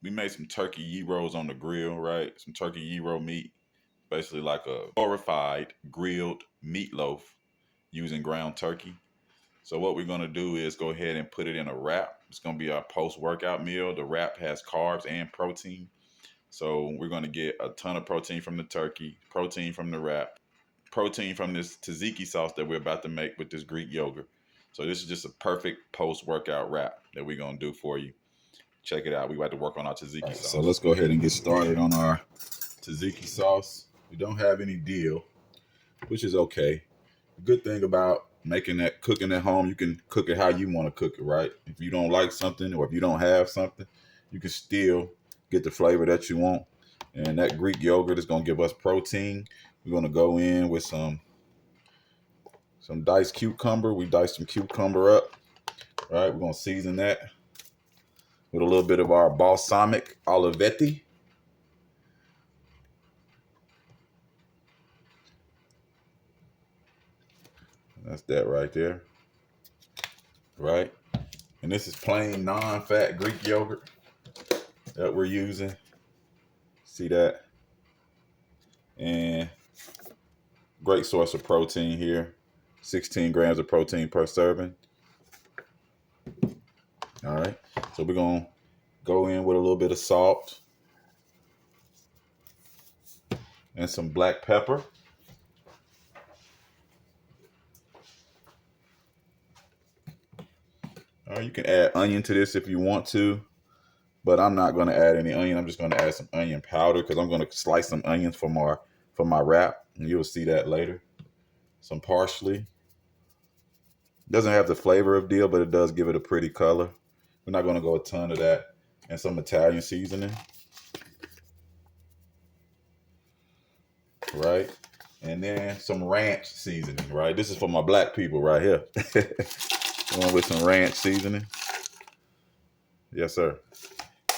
we made some turkey gyros on the grill, right? Some turkey gyro meat, basically like a glorified grilled meatloaf using ground turkey. So what we're gonna do is go ahead and put it in a wrap. It's gonna be our post-workout meal. The wrap has carbs and protein. So we're gonna get a ton of protein from the turkey, protein from the wrap, protein from this tzatziki sauce that we're about to make with this Greek yogurt. So this is just a perfect post-workout wrap that we're gonna do for you. Check it out. We about to work on our tzatziki sauce. So let's go ahead and get started on our tzatziki sauce. We don't have any dill, which is okay. The good thing about cooking at home, you can cook it how you want to cook it, right? If you don't like something or if you don't have something, you can still get the flavor that you want. And that Greek yogurt is going to give us protein. We're going to go in with some diced cucumber. We diced some cucumber up, right? We're going to season that with a little bit of our balsamic olivetti. That's that right there, right? And this is plain non-fat Greek yogurt that we're using. See that? And great source of protein here. 16 grams of protein per serving. All right. So we're going to go in with a little bit of salt and some black pepper. All right, you can add onion to this if you want to, but I'm not going to add any onion. I'm just going to add some onion powder because I'm going to slice some onions for my wrap, and you'll see that later. Some parsley. Doesn't have the flavor of dill, but it does give it a pretty color. We're not going to go a ton of that. And some Italian seasoning. Right? And then some ranch seasoning, right? This is for my black people right here. Going with some ranch seasoning. Yes, sir.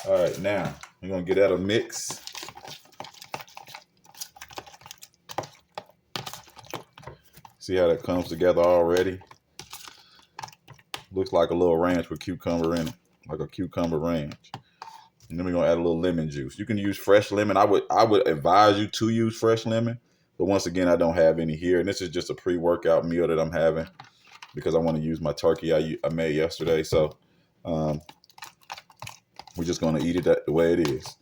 All right, now we're going to get that a mix. See how that comes together already? Looks like a little ranch with cucumber in it, like a cucumber ranch. And then we're gonna add a little lemon juice. You can use fresh lemon. I would advise you to use fresh lemon, but once again, I don't have any here. And this is just a pre-workout meal that I'm having because I want to use my turkey I made yesterday. So we're just gonna eat it the way it is.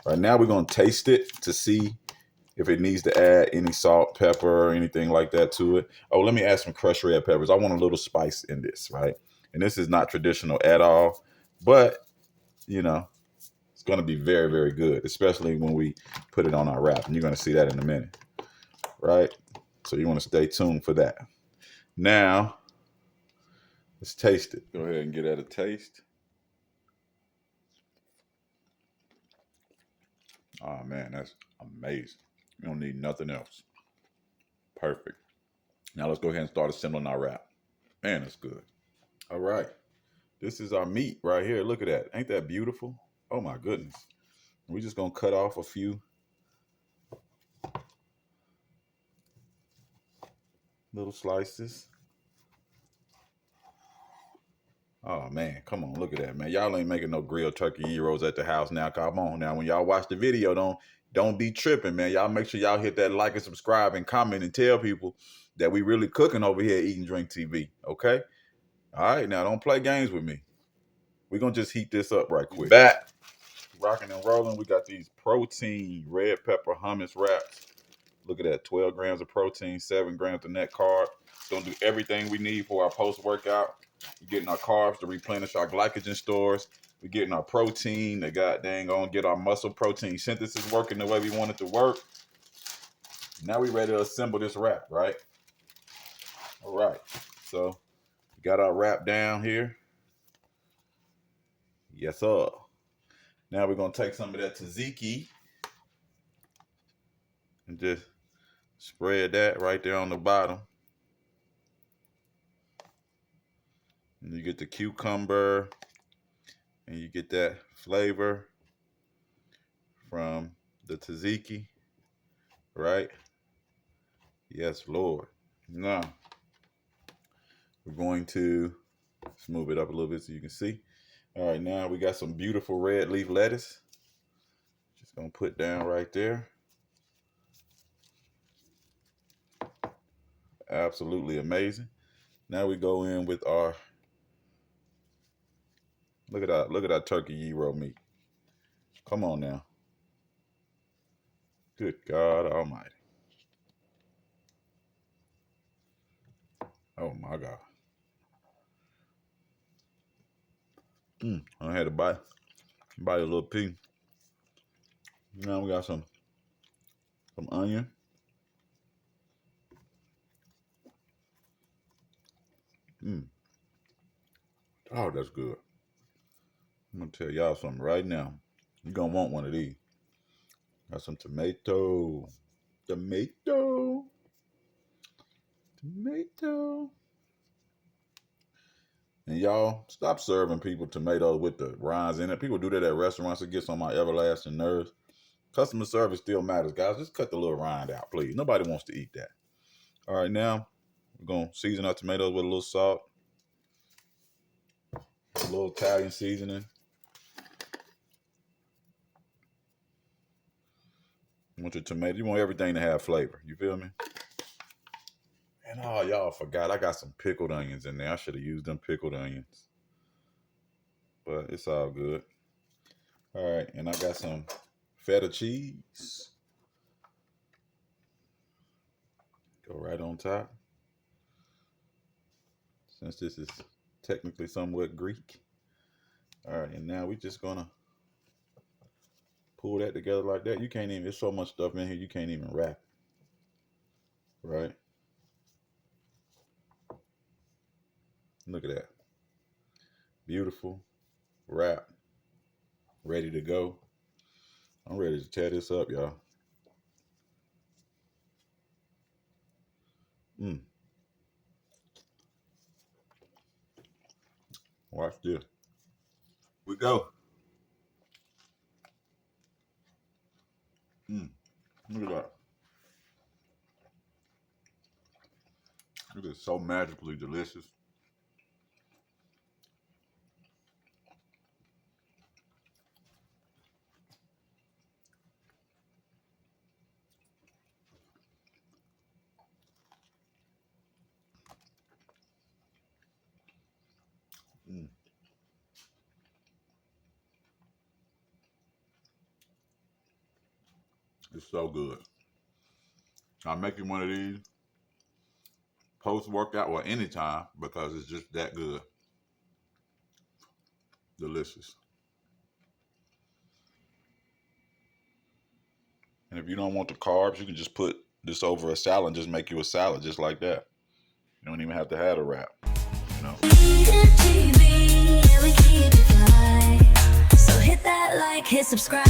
Right now, we're gonna taste it to see if it needs to add any salt, pepper, or anything like that to it. Oh, let me add some crushed red peppers. I want a little spice in this, right? And this is not traditional at all, but you know, it's going to be very, very good, especially when we put it on our wrap. And you're going to see that in a minute, right? So you want to stay tuned for that. Now, let's taste it. Go ahead and get at a taste. Oh, man, that's amazing. You don't need nothing else. Perfect. Now let's go ahead and start assembling our wrap. Man, that's good. All right. This is our meat right here. Look at that. Ain't that beautiful? Oh, my goodness. We're just going to cut off a few little slices. Oh, man, come on, look at that, man. Y'all ain't making no grilled turkey gyros at the house now. Come on now. When y'all watch the video, don't be tripping, man. Y'all make sure y'all hit that like and subscribe and comment and tell people that we really cooking over here at Eat and Drink TV, okay? All right, now don't play games with me. We're going to just heat this up right quick. Back, rocking and rolling. We got these protein red pepper hummus wraps. Look at that, 12 grams of protein, 7 grams of net carb. It's going to do everything we need for our post-workout. We're getting our carbs to replenish our glycogen stores. We're getting our protein to get our muscle protein synthesis working the way we want it to work. Now we're ready to assemble this wrap, right? All right. So we got our wrap down here. Yes, sir. Now we're going to take some of that tzatziki and just spread that right there on the bottom. And you get the cucumber and you get that flavor from the tzatziki, right? Yes, Lord. Now, we're going to move it up a little bit so you can see. All right, now we got some beautiful red leaf lettuce. Gonna put down right there. Absolutely amazing. Now we go in with our, look at that turkey gyro meat. Come on now. Good God Almighty. Oh my God. I had to bite a little piece. Now we got some onion. Oh, that's good. I'm gonna tell y'all something right now. You're gonna want one of these. Got some tomato. And y'all, stop serving people tomatoes with the rinds in it. People do that at restaurants. It gets on my everlasting nerves. Customer service still matters, guys. Just cut the little rind out, please. Nobody wants to eat that. All right, now we're gonna season our tomatoes with a little salt, a little Italian seasoning. You want your tomato, you want everything to have flavor. You feel me? And oh, y'all forgot, I got some pickled onions in there. I should have used them pickled onions. But it's all good. All right, and I got some feta cheese. Go right on top. Since this is technically somewhat Greek. All right, and now we're just gonna pull that together like that. You can't even, there's so much stuff in here, you can't even wrap it. Right? Look at that. Beautiful wrap. Ready to go. I'm ready to tear this up, y'all. Watch this. We go. Look at that. It is so magically delicious. It's so good. I'll make you one of these post-workout or anytime because it's just that good. Delicious. And if you don't want the carbs, you can just put this over a salad and just make you a salad just like that. You don't even have to have a wrap, you know? So hit that like, hit subscribe.